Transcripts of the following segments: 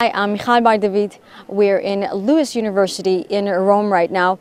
Hi, I'm Michal Bardavid. We're in Lewis University in Rome right now.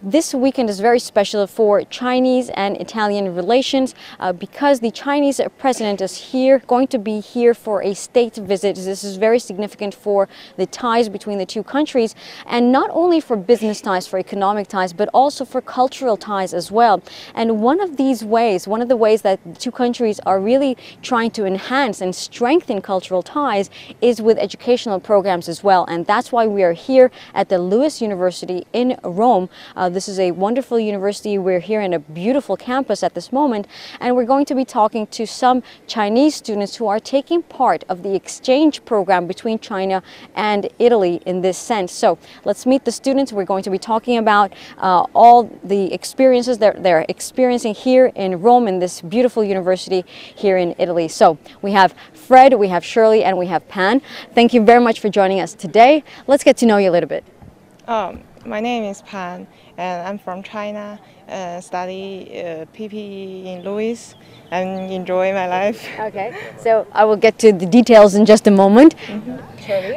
This weekend is very special for Chinese and Italian relations because the Chinese president is here, going to be here for a state visit. This is very significant for the ties between the two countries, and not only for business ties, for economic ties, but also for cultural ties as well. And one of the ways that the two countries are really trying to enhance and strengthen cultural ties is with educational programs as well. And that's why we are here at the Lewis University in Rome. This is a wonderful university. We're here in a beautiful campus at this moment, and we're going to be talking to some Chinese students who are taking part of the exchange program between China and Italy in this sense. So let's meet the students. We're going to be talking about all the experiences that they're experiencing here in Rome, in this beautiful university here in Italy. So we have Fred, we have Shirley, and we have Pan. Thank you very much for joining us today. Let's get to know you a little bit. My name is Pan, and I'm from China. Study PP in Lewis and enjoy my life. Okay, so I will get to the details in just a moment.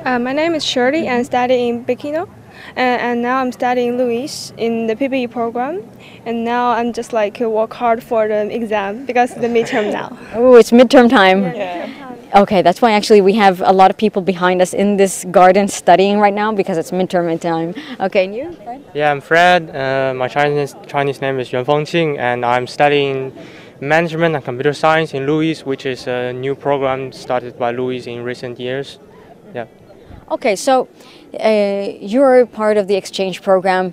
My name is Shirley and study in Pekino. And now I'm studying Lewis in the PPE program. And now I'm just like work hard for the exam because it's the midterm now. Oh, it's midterm time. Yeah. Okay, that's why actually we have a lot of people behind us in this garden studying right now because it's midterm time. Okay, and you, Fred? Yeah, I'm Fred. My Chinese name is Yuan Fengqing, and I'm studying Management and Computer Science in Lewis, which is a new program started by Lewis in recent years. Yeah. Okay, so you're part of the exchange program.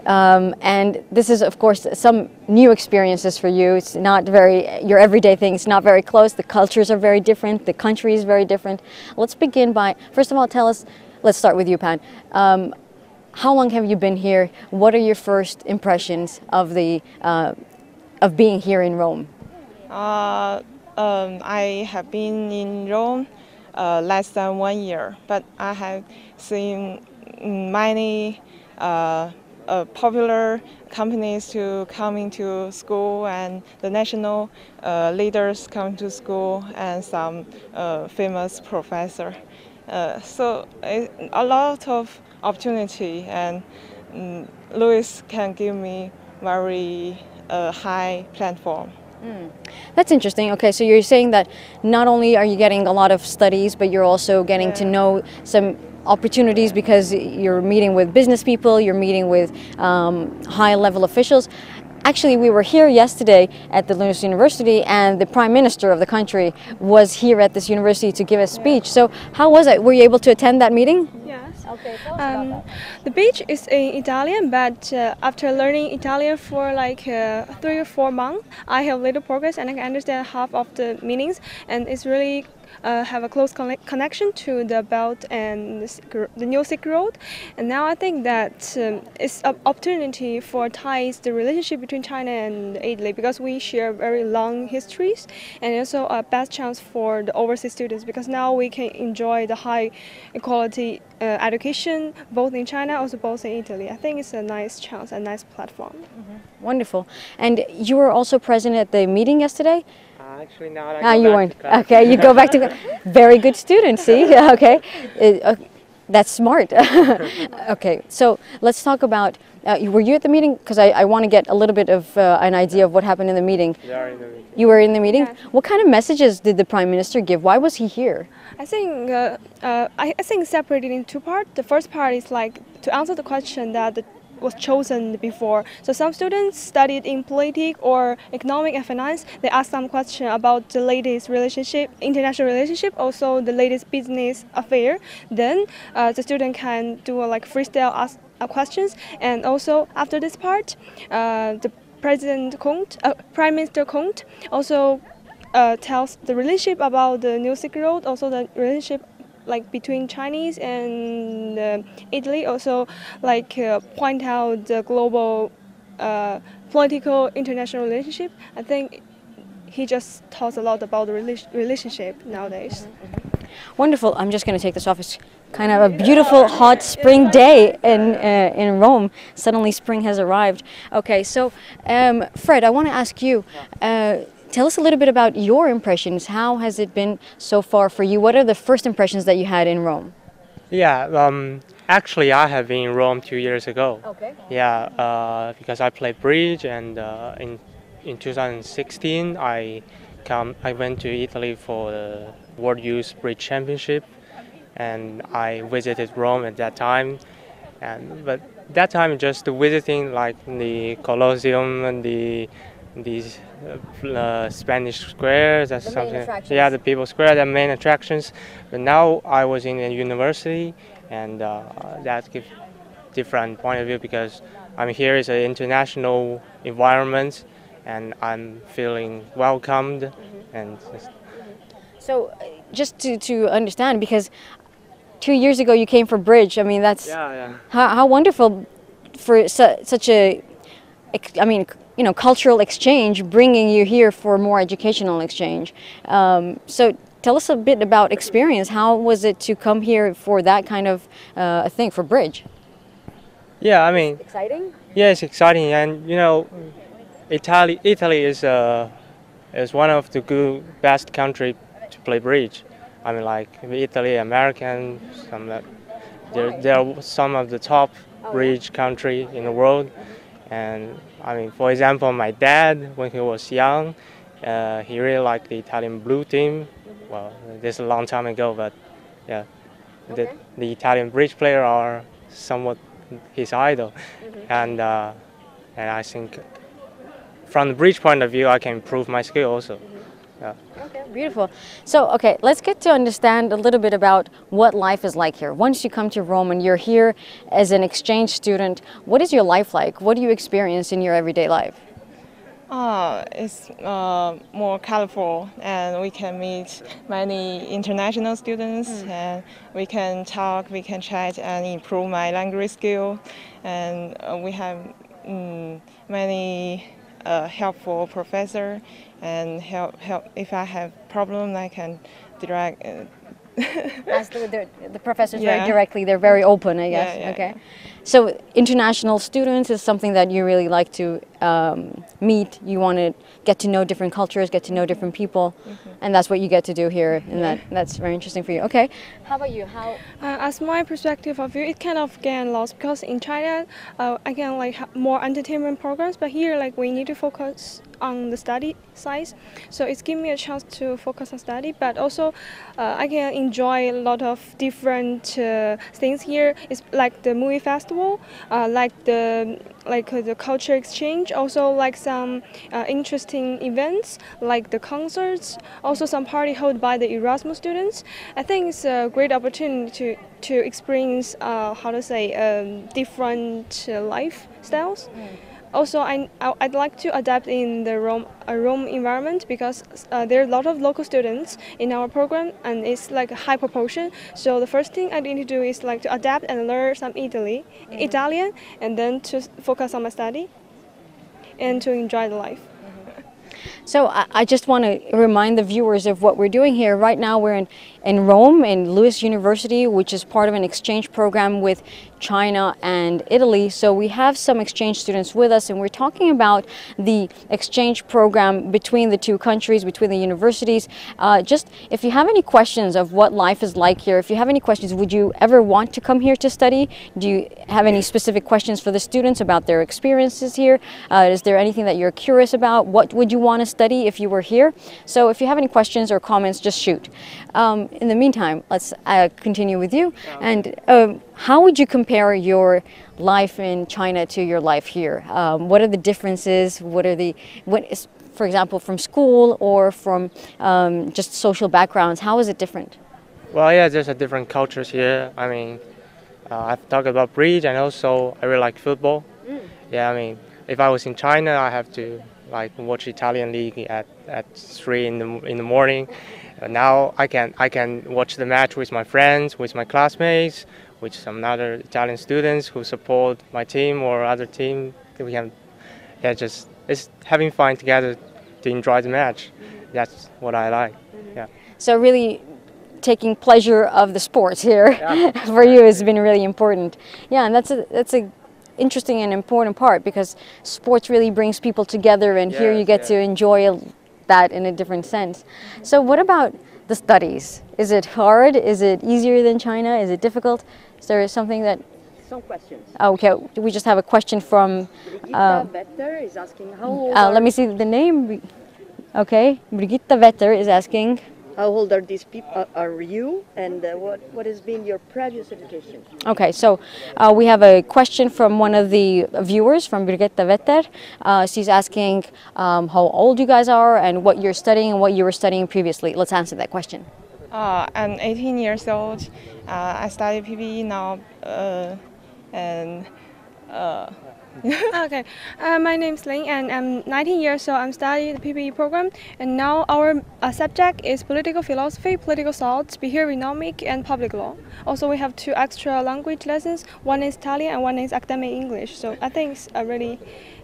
And this is, of course, some new experiences for you. It's not your everyday thing. It's not very close. The cultures are very different. The country is very different. Let's begin by, first of all, let's start with you, Pan. How long have you been here? What are your first impressions of of being here in Rome? I have been in Rome less than 1 year, but I have seen many popular companies to coming to school, and the national leaders come to school, and some famous professor. So a lot of opportunity, and Lewis can give me very high platform. That's interesting. Okay, so you're saying that not only are you getting a lot of studies, but you're also getting to know some opportunities because you're meeting with business people, you're meeting with high-level officials. Actually, we were here yesterday at the Lewis University, and the Prime Minister of the country was here at this university to give a speech. So how was it? Were you able to attend that meeting? Yes. Okay, tell us about that. The speech is in Italian, but after learning Italian for like 3 or 4 months, I have little progress and I can understand half of the meanings, and it's really have a close connection to the Belt and the New Silk Road. And now I think that it's an opportunity for ties the relationship between China and Italy, because we share very long histories, and also a best chance for the overseas students because now we can enjoy the high equality education both in China, also both in Italy. I think it's a nice chance, a nice platform. Wonderful. And you were also present at the meeting yesterday? Actually, now You weren't. Okay, you go back to very good student. See, okay, that's smart. Okay, so let's talk about. Were you at the meeting? Because I want to get a little bit of an idea of what happened in the meeting. Yeah, in the meeting. You were in the meeting. Yeah. What kind of messages did the Prime Minister give? Why was he here? I think I think separated in two parts. The first part is like to answer the question that was chosen before. So some students studied in politics or economic and finance. They asked some question about the latest relationship, international relationship, also the latest business affair. Then the student can do like freestyle ask questions. And also after this part, the Prime Minister Conte also tells the relationship about the New Silk Road, also the relationship like between Chinese and Italy, also like point out the global political international relationship. I think he just talks a lot about the relationship nowadays. Wonderful. I'm just going to take this off. It's kind of a beautiful hot spring day in Rome. Suddenly spring has arrived. Okay, so Fred, I want to ask you, tell us a little bit about your impressions. How has it been so far for you? What are the first impressions that you had in Rome? Yeah, actually, I have been in Rome 2 years ago. Okay. Yeah, because I played bridge, and in 2016 I went to Italy for the World Youth Bridge Championship, and I visited Rome at that time. But that time just visiting like the Colosseum and these Spanish squares. That's The main something. attractions. Yeah, the People Square, the main attractions. But now I was in a university, and that gives different point of view because I'm here is an international environment, and I'm feeling welcomed. And So, just to understand, because 2 years ago you came for bridge. I mean, that's yeah. how wonderful for such a, I mean, you know, cultural exchange, bringing you here for more educational exchange. So tell us a bit about experience. How was it to come here for that kind of thing, for bridge? Yeah, I mean, Exciting? yeah, it's exciting, and you know, Italy is one of the best country to play bridge. I mean, like Italy, American, they're some of the top bridge country in the world. And I mean, for example, my dad, when he was young, he really liked the Italian blue team. Well, this is a long time ago, but yeah, the Italian bridge player are somewhat his idol, and I think from the bridge point of view, I can improve my skill also. Yeah. Okay, beautiful. So, okay, let's get to understand a little bit about what life is like here. Once you come to Rome and you're here as an exchange student, what is your life like? What do you experience in your everyday life? It's more colorful, and we can meet many international students, and we can talk, we can chat, and improve my language skill. And we have many helpful professor, and help if I have problem, I can direct. Ask the professors Yeah. very directly. They're very open, I guess. Yeah, okay. So international students is something that you really like to meet. You want to get to know different cultures, get to know different people, and that's what you get to do here. And that's very interesting for you. Okay. How about you? As my perspective of view, it kind of get lost because in China, I can like have more entertainment programs, but here like we need to focus on the study side. So it's given me a chance to focus on study, but also I can enjoy a lot of different things here. It's like the movie festival, like the culture exchange, also like some interesting events like the concerts, also some party held by the Erasmus students. I think it's a great opportunity to experience different lifestyles. Also, I'd like to adapt in the Rome environment because there are a lot of local students in our program, and it's like a high proportion. So the first thing I need to do is like to adapt and learn some Italian, and then to focus on my study and to enjoy the life. So I just want to remind the viewers of what we're doing here. Right now we're in Rome, in Lewis University, which is part of an exchange program with China and Italy. So we have some exchange students with us, and we're talking about the exchange program between the two countries, between the universities. Just if you have any questions of what life is like here, if you have any questions, would you ever want to come here to study? Do you have any specific questions for the students about their experiences here? Is there anything that you're curious about? What would you want to study if you were here? So if you have any questions or comments, just shoot. In the meantime, let's continue with you. And how would you compare your life in China to your life here? What are the differences? For example, from school or from just social backgrounds? How is it different? Well, yeah, there's a different cultures here. I mean, I've talked about bridge, and also I really like football. Yeah, I mean, if I was in China, I have to like watch Italian league at 3 in the morning. Now I can watch the match with my friends, with my classmates, with some other Italian students who support my team or other team. We can, just it's having fun together to enjoy the match. That's what I like. Yeah. So really taking pleasure of the sports here for you has been really important. Yeah, and that's a interesting and important part, because sports really brings people together, and here you get to enjoy that in a different sense. So what about the studies? Is it hard? Is it easier than China? Is it difficult? Is there something that... Some questions. Okay, we just have a question from... Brigitta Vetter is asking how old let me see the name. Okay, Brigitta Vetter is asking... How old are these people? Are you? And what has been your previous education? Okay, so we have a question from one of the viewers, from Brigitta Vetter. She's asking how old you guys are and what you're studying and what you were studying previously. Let's answer that question. I'm 18 years old. I study PPE now, and Okay, my name's Ling and I'm 19 years old. I'm studying the PPE program, and now our subject is political philosophy, political thoughts, behavioral economic, and public law. Also, we have 2 extra language lessons. One is Italian and one is academic English. So I think it's a really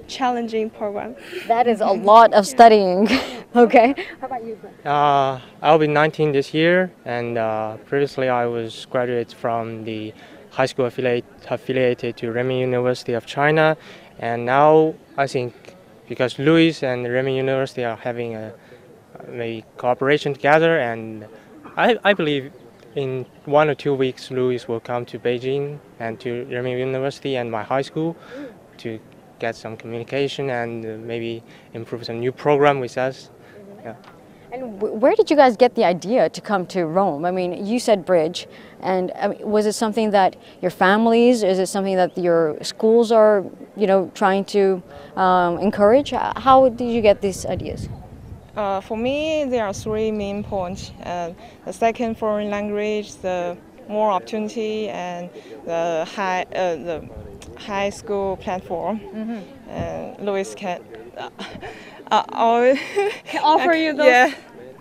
challenging program. That is a lot of studying. Okay. How about you? I'll be 19 this year, and previously I was graduate from the high school affiliated to Renmin University of China, and now I think because Louis and Renmin University are having a cooperation together, and I believe in 1 or 2 weeks Louis will come to Beijing and to Renmin University and my high school to get some communication and maybe improve some new program with us. Yeah. And where did you guys get the idea to come to Rome? I mean, you said bridge, and I mean, was it something that your families, is it something that your schools are, trying to encourage? How did you get these ideas? for me, there are 3 main points. The second foreign language, the more opportunity, and the high school platform. Louis can Offer you those. Yeah.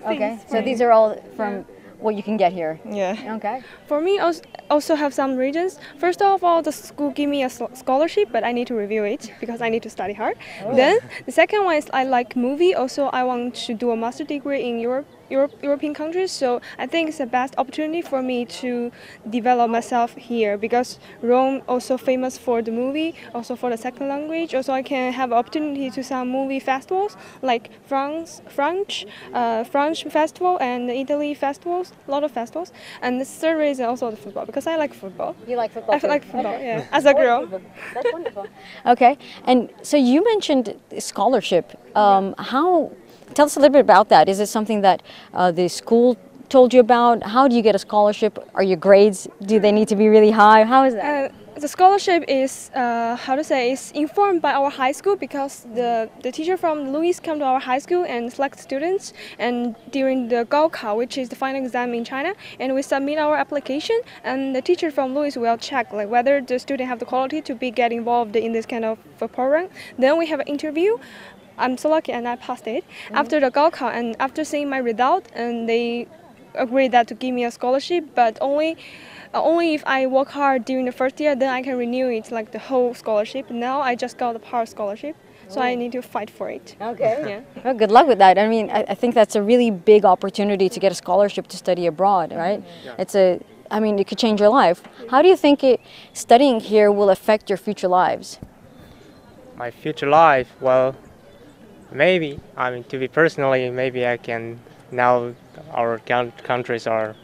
Okay, so these are all from what you can get here. Yeah. Okay. For me, also have some reasons. First of all, the school give me a scholarship, but I need to review it because I need to study hard. Then the second one is I like movie. Also, I want to do a master degree in European countries. So I think it's the best opportunity for me to develop myself here because Rome also famous for the movie, also for the second language. Also, I can have opportunity to some movie festivals like French festival and Italy festivals, a lot of festivals. And the third reason also the football because I like football. You like football? I like football, yeah, as a girl. That's wonderful. Okay, and so you mentioned scholarship. Tell us a little bit about that. Is it something that the school told you about? How do you get a scholarship? Are your grades, do they need to be really high? How is that? The scholarship is, is informed by our high school because the teacher from Louis come to our high school and select students, and during the Gaokao, which is the final exam in China, and we submit our application, and the teacher from Louis will check like whether the student have the quality to get involved in this kind of program. Then we have an interview. I'm so lucky and I passed it. After the Gaokao and after seeing my result, and they agreed that to give me a scholarship, but only if I work hard during the first year, then I can renew it like the whole scholarship. Now I just got the part scholarship, so I need to fight for it. Okay. Yeah. Well, good luck with that. I mean, I think that's a really big opportunity to get a scholarship to study abroad, right? Yeah. It could change your life. How do you think studying here will affect your future lives? My future life, well, maybe, to be personally, maybe I can, now our countries are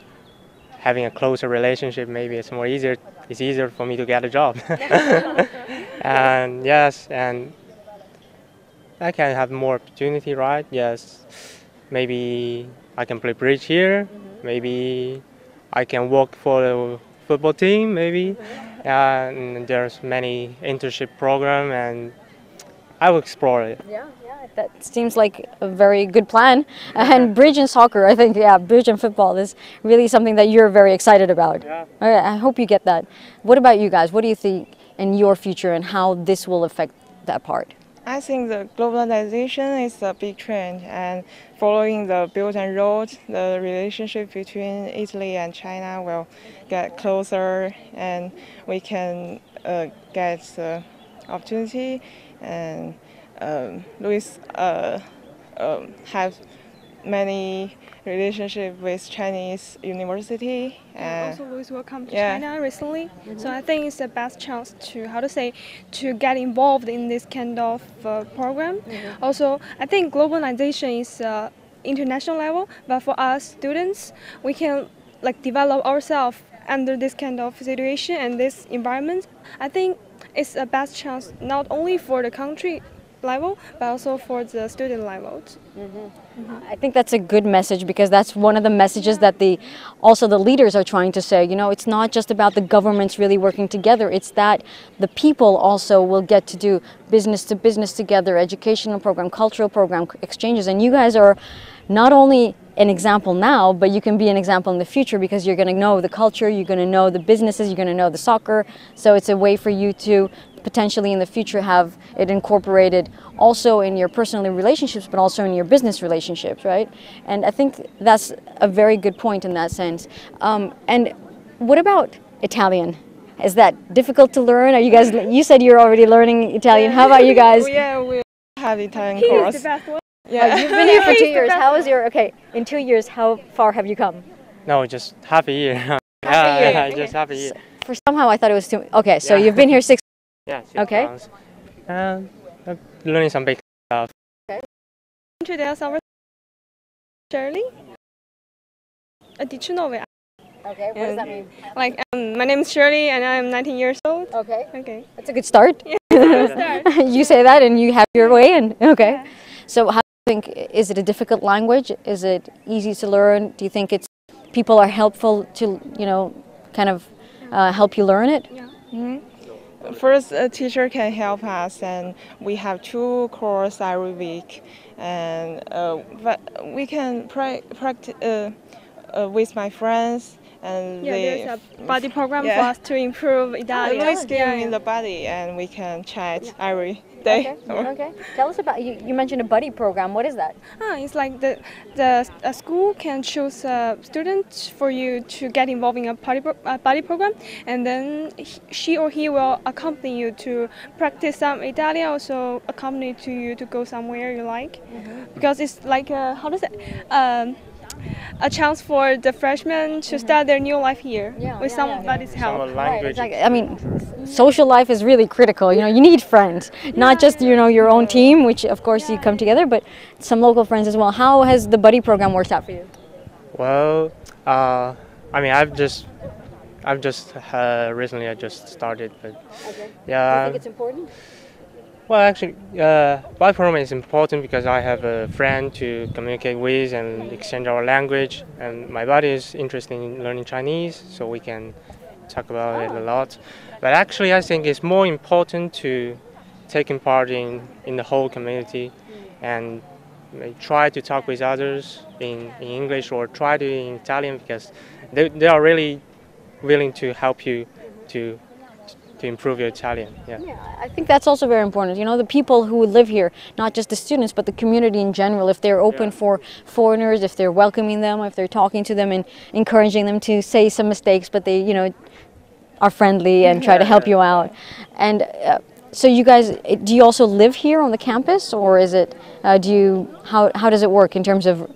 having a closer relationship, maybe it's easier for me to get a job. And yes, and I can have more opportunity, right? Yes, maybe I can play bridge here, maybe I can work for the football team, maybe, and there's many internship program, and I will explore it. Yeah, that seems like a very good plan. And bridge and soccer, I think, bridge and football is really something that you're very excited about. Yeah. I hope you get that. What about you guys? What do you think in your future and how this will affect that part? I think the globalization is a big trend, and following the Belt and Road, the relationship between Italy and China will get closer, and we can get the opportunity. And Louis have many relationship with Chinese university. And also, Louis will come to yeah. China recently, so I think it's the best chance to get involved in this kind of program. Also, I think globalization is international level, but for us students, we can like develop ourselves under this kind of situation and this environment. I think it's a best chance not only for the country level, but also for the student level. I think that's a good message, because that's one of the messages that also the leaders are trying to say. You know, it's not just about the governments really working together, it's that the people also will get to do business to business together, educational program, cultural program exchanges. And you guys are not only an example now, but you can be an example in the future, because you're going to know the culture, you're going to know the businesses, you're going to know the soccer. So it's a way for you to potentially in the future have it incorporated also in your personal relationships, but also in your business relationships, right? And I think that's a very good point in that sense. And what about Italian? Is that difficult to learn? Are you guys? You said you're already learning Italian. How about you guys? Yeah, we have Italian He course. is the best one. Yeah. You've been here for 2 years. How is your, okay, in 2 years, how far have you come? No, just half a year. Half a yeah, year. yeah, just half a year. For somehow I thought it was too, okay, so Yeah. you've been here 6 Yeah, 6 Okay. months. And I'm learning some basic stuff. Introduce our Shirley. Did you know it? Okay, what does that mean? Like, my name is Shirley and I'm 19 years old. Okay, Okay. that's a good start. Start. You say that and you have your way in. Okay. So how do you think, is it a difficult language? Is it easy to learn? Do you think people are helpful to, you know, kind of help you learn it? First, a teacher can help us, and we have 2 courses every week, and but we can practice with my friends. And There's a body program yeah. for us to improve Italian. Really skill in the body, and we can chat every day. Okay. Tell us about, you mentioned a buddy program. What is that? It's like a school can choose a student for you to get involved in a body program, and then she or he will accompany you to practice some Italian, also accompany to you to go somewhere you like, because it's like a chance for the freshmen to start their new life here with somebody's help. Some language. I mean, social life is really critical. You know, you need friends, not just, you know, your own team, which of course you come together, but some local friends as well. How has the buddy program worked out for you? Well, I mean, I've just recently I just started, but yeah. Do you think it's important? Well, actually, body program is important because I have a friend to communicate with and exchange our language, and my body is interested in learning Chinese, so we can talk about it a lot. But actually, I think it's more important to taking part in the whole community and try to talk with others in English or try to in Italian, because they are really willing to help you to improve your Italian. Yeah, I think that's also very important. You know, the people who live here, not just the students, but the community in general, if they're open for foreigners, if they're welcoming them, if they're talking to them and encouraging them to say some mistakes, but they, you know, are friendly and try to help you out. And so you guys, do you also live here on the campus, or is it, how does it work in terms of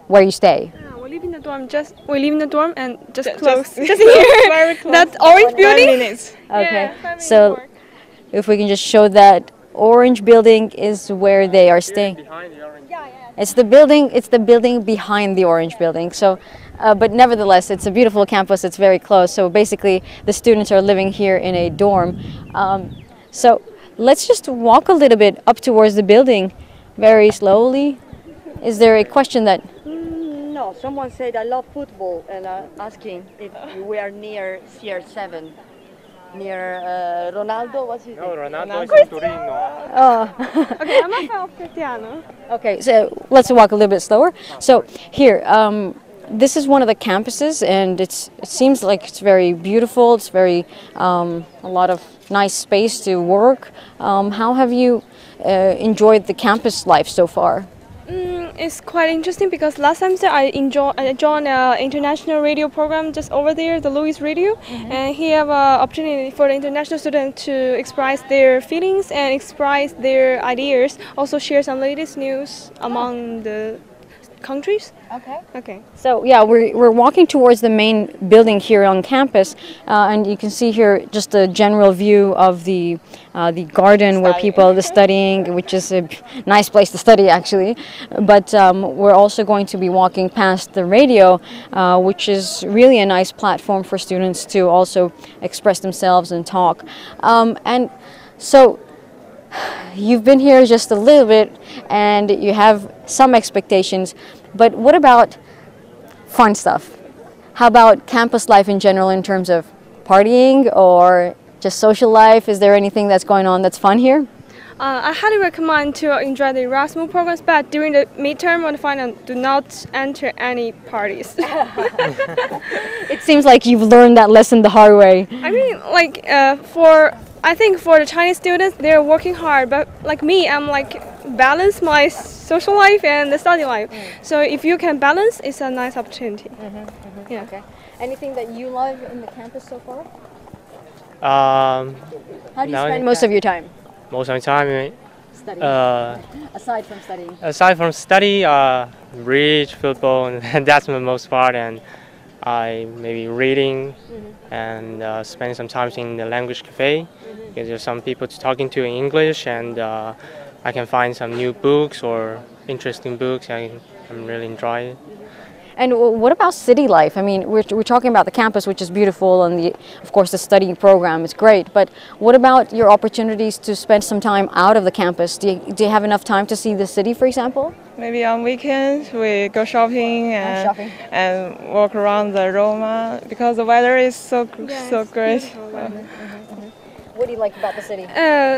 where you stay? We live in the dorm. We live in the dorm and just close. Just here. very close. That orange building. 9 minutes. Okay, Yeah, 5 minutes so walk. if we can just show that orange building is where they are staying. It's the building behind the orange building. So, but nevertheless, it's a beautiful campus. It's very close. So basically, the students are living here in a dorm. So let's just walk a little bit up towards the building, very slowly. Is there a question that? No, someone said I love football and asking if we are near CR7. Near Ronaldo, what's his name? No, Ronaldo is in Torino. Oh. Okay, I'm a fan of Cristiano. Okay, so let's walk a little bit slower. So here, this is one of the campuses, and it seems like it's very beautiful. It's very a lot of nice space to work. How have you enjoyed the campus life so far? It's quite interesting because last semester I joined an international radio program just over there, the Louis Radio, and here have an opportunity for the international students to express their feelings and express their ideas, also share some latest news among the countries. Okay. Okay. So yeah, we're walking towards the main building here on campus, and you can see here just a general view of the garden where people are studying, which is a nice place to study actually. But we're also going to be walking past the radio, which is really a nice platform for students to also express themselves and talk. And so you've been here just a little bit, and you have some expectations. But what about fun stuff? How about campus life in general in terms of partying or just social life? Is there anything that's going on that's fun here? I highly recommend to enjoy the Erasmus programs, but during the midterm or the final, do not enter any parties. It seems like you've learned that lesson the hard way. I mean, like I think for the Chinese students, they're working hard, but like me, I'm like balance my social life and the study life. So if you can balance, it's a nice opportunity. Yeah. Okay. Anything that you love in the campus so far? How do you now spend most of your time? Most of the time, Studying. aside Aside from studying. read football, and that's the most part, and I maybe reading and spend some time in the language cafe because there's some people talking to in English, and I can find some new books or interesting books. I'm really enjoying it. And what about city life? I mean, we're talking about the campus, which is beautiful, and of course the studying program is great. But what about your opportunities to spend some time out of the campus? Do you have enough time to see the city, for example? Maybe on weekends we go shopping and walk around the Roma because the weather is so great. What do you like about the city?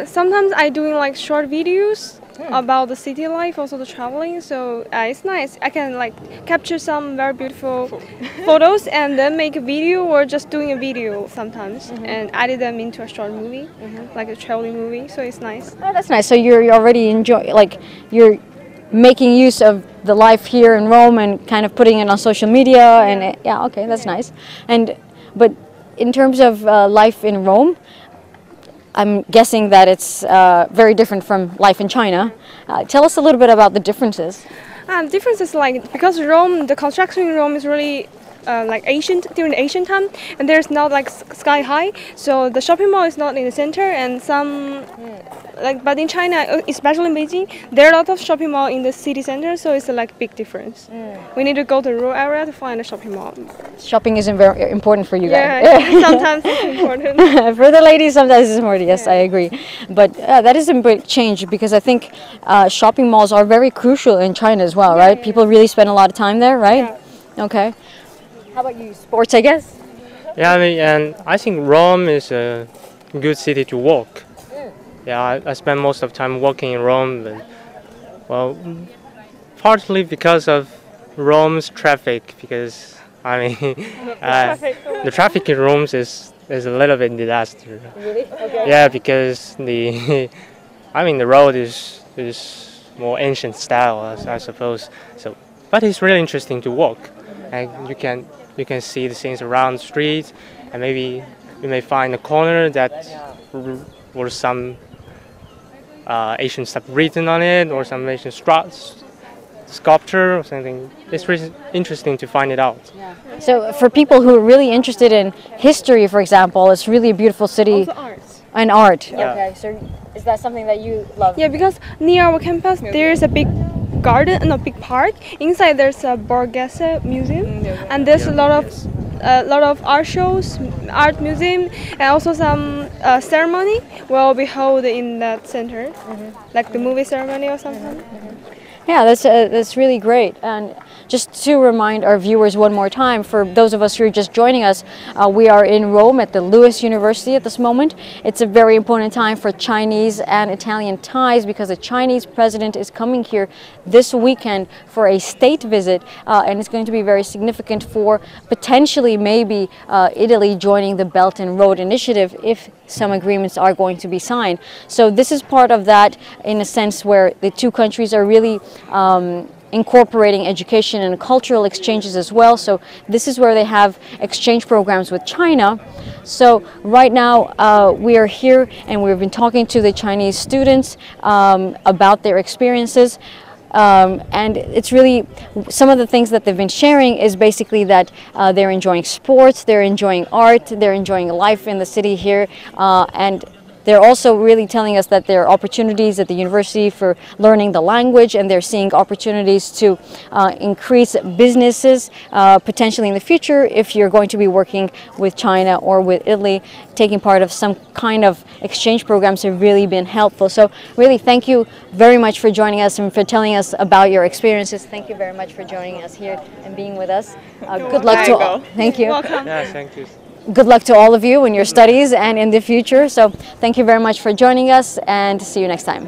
Sometimes I doing like short videos about the city life, also the traveling. So it's nice. I can like capture some very beautiful photos and then make a video or just doing a video sometimes and edit them into a short movie, like a traveling movie. So it's nice. Oh, that's nice. So you're already you're making use of the life here in Rome and kind of putting it on social media. And yeah, okay, that's nice. But in terms of life in Rome, I'm guessing that it's very different from life in China. Tell us a little bit about the differences. Differences like because Rome, the construction in Rome is really like ancient during the ancient time, and there's not like sky high, so the shopping mall is not in the center, and some but in China, especially in Beijing, there are a lot of shopping mall in the city center, so it's a like big difference. We need to go to the rural area to find a shopping mall. Shopping is very important for you guys. Yeah, sometimes it's important. For the ladies, sometimes it's important. Yes, I agree. But that is a big change because I think shopping malls are very crucial in China as well, right? People really spend a lot of time there, right? Okay. How about you? Sports, I guess? Yeah, and I think Rome is a good city to walk. Yeah, I spend most of the time walking in Rome, but, well, partly because of Rome's traffic, because I mean, the traffic in Rome is a little bit disaster. Really? Okay. Yeah, because the road is more ancient style, I suppose. So, but it's really interesting to walk, and you can see the things around the street, and maybe you may find a corner that was some Asian stuff written on it, or some Asian sculpture or something. It's really interesting to find it out. Yeah. So for people who are really interested in history, for example, it's really a beautiful city. Also art. And art. Yeah. Okay, so is that something that you love? Yeah, because near our campus there's a big garden, no, big park. Inside there's a Bardavid museum, and there's a lot of art shows, art museum, and also some ceremony will be held in that center, like the movie ceremony or something. Yeah, that's really great. And just to remind our viewers one more time, for those of us who are just joining us, we are in Rome at the Lewis University at this moment. It's a very important time for Chinese and Italian ties because the Chinese president is coming here this weekend for a state visit, and it's going to be very significant for potentially maybe Italy joining the Belt and Road Initiative if some agreements are going to be signed. So this is part of that, in a sense where the two countries are really incorporating education and cultural exchanges as well. So this is where they have exchange programs with China. So right now we are here and we've been talking to the Chinese students about their experiences. And it's really, some of the things that they've been sharing is basically that they're enjoying sports, they're enjoying art, they're enjoying life in the city here, and they're also really telling us that there are opportunities at the university for learning the language, and they're seeing opportunities to increase businesses potentially in the future if you're going to be working with China or with Italy. Taking part of some kind of exchange programs have really been helpful. So really thank you very much for joining us and for telling us about your experiences. Thank you very much for joining us here and being with us. Good luck to all. Thank you. Welcome. Yeah, thank you. Good luck to all of you in your studies and in the future. So thank you very much for joining us, and see you next time.